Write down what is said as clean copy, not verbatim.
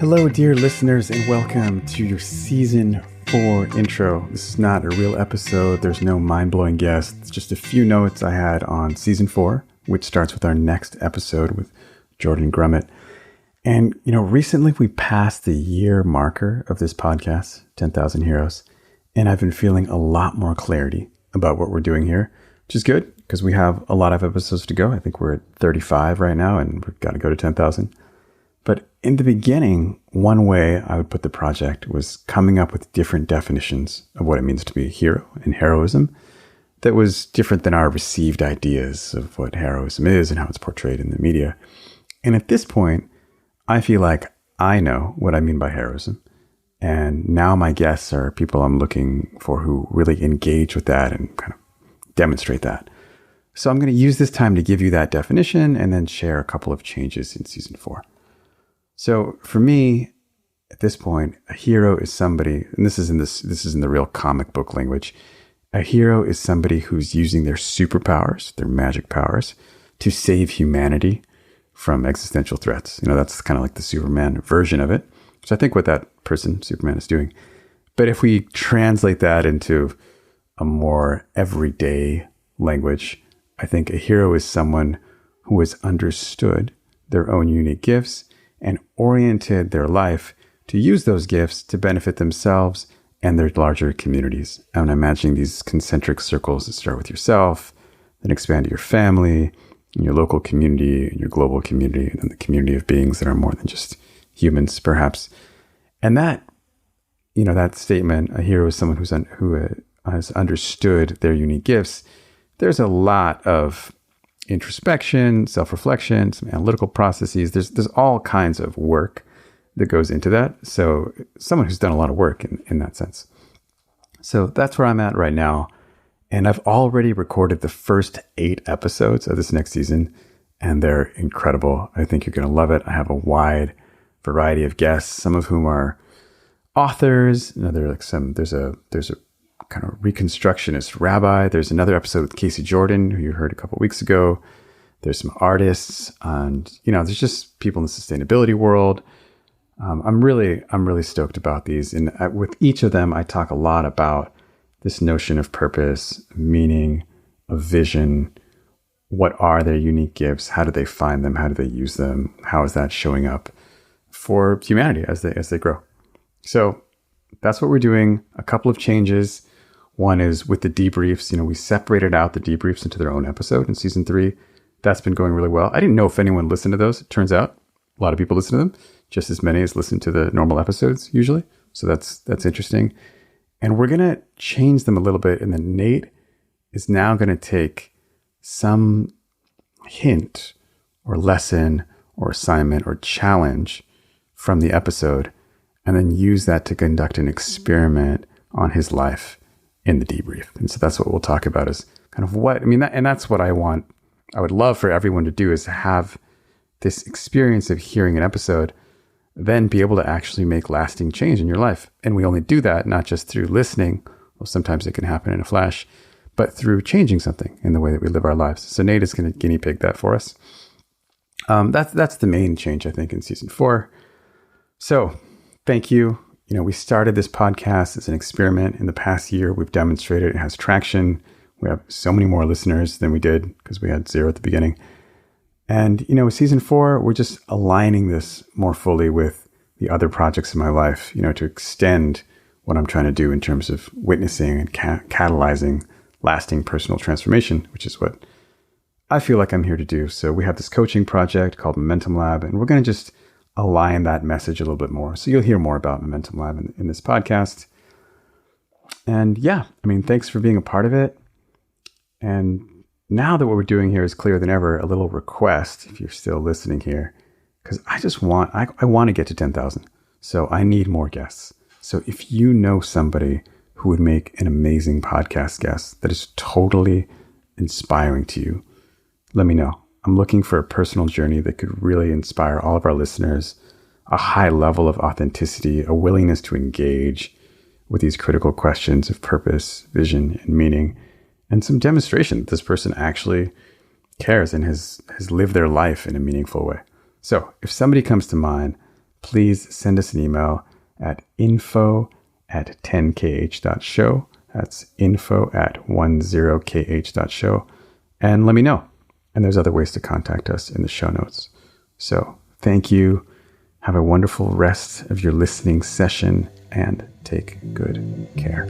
Hello, dear listeners, and welcome to your Season 4 intro. This is not a real episode. There's no mind-blowing guest. It's just a few notes I had on Season 4, which starts with our next episode with Jordan Grummett. And, recently we passed the year marker of this podcast, 10,000 Heroes, and I've been feeling a lot more clarity about what we're doing here, which is good because we have a lot of episodes to go. I think we're at 35 right now, and we've got to go to 10,000. But in the beginning, one way I would put the project was coming up with different definitions of what it means to be a hero and heroism that was different than our received ideas of what heroism is and how it's portrayed in the media. And at this point, I feel like I know what I mean by heroism. And now my guests are people I'm looking for who really engage with that and kind of demonstrate that. So I'm going to use this time to give you that definition and then share a couple of changes in Season 4. So for me, at this point, a hero is somebody, and this is in the real comic book language. A hero is somebody who's using their superpowers, their magic powers, to save humanity from existential threats. That's kind of like the Superman version of it, which I think what that person, Superman, is doing. But if we translate that into a more everyday language, I think a hero is someone who has understood their own unique gifts and oriented their life to use those gifts to benefit themselves and their larger communities. I'm imagining these concentric circles that start with yourself, then expand to your family, and your local community, and your global community, and then the community of beings that are more than just humans, perhaps. And that, that statement, a hero is someone who has understood their unique gifts. There's a lot of introspection, self-reflection, some analytical processes. There's all kinds of work that goes into that. So someone who's done a lot of work in that sense. So that's where I'm at right now. And I've already recorded the first 8 episodes of this next season, and they're incredible. I think you're going to love it. I have a wide variety of guests, some of whom are authors. There's a kind of reconstructionist rabbi. There's another episode with Casey Jordan, who you heard a couple of weeks ago. There's some artists, and there's just people in the sustainability world. I'm really stoked about these, and with each of them, I talk a lot about this notion of purpose, meaning, of vision. What are their unique gifts? How do they find them? How do they use them? How is that showing up for humanity as they grow? So that's what we're doing. A couple of changes. One is with the debriefs. We separated out the debriefs into their own episode in Season 3. That's been going really well. I didn't know if anyone listened to those. It turns out a lot of people listen to them, just as many as listen to the normal episodes usually. So that's interesting. And we're going to change them a little bit. And then Nate is now going to take some hint or lesson or assignment or challenge from the episode and then use that to conduct an experiment on his life in the debrief. And so that's what we'll talk about is kind of that's what I want. I would love for everyone to do is to have this experience of hearing an episode, then be able to actually make lasting change in your life. And we only do that not just through listening. Well, sometimes it can happen in a flash, but through changing something in the way that we live our lives. So Nate is going to guinea pig that for us. That's the main change, I think, in Season 4. So thank you. We started this podcast as an experiment. In the past year, we've demonstrated it has traction. We have so many more listeners than we did because we had 0 at the beginning. And, with Season 4, we're just aligning this more fully with the other projects in my life, to extend what I'm trying to do in terms of witnessing and catalyzing lasting personal transformation, which is what I feel like I'm here to do. So we have this coaching project called Momentum Lab, and we're going to just align that message a little bit more. So you'll hear more about Momentum Lab in this podcast. And thanks for being a part of it. And now that what we're doing here is clearer than ever, a little request, if you're still listening here, because I want to get to 10,000. So I need more guests. So if you know somebody who would make an amazing podcast guest that is totally inspiring to you, let me know. I'm looking for a personal journey that could really inspire all of our listeners, a high level of authenticity, a willingness to engage with these critical questions of purpose, vision, and meaning, and some demonstration that this person actually cares and has lived their life in a meaningful way. So if somebody comes to mind, please send us an email at info@10kh.show. That's info@10kh.show. And let me know. And there's other ways to contact us in the show notes. So thank you. Have a wonderful rest of your listening session and take good care.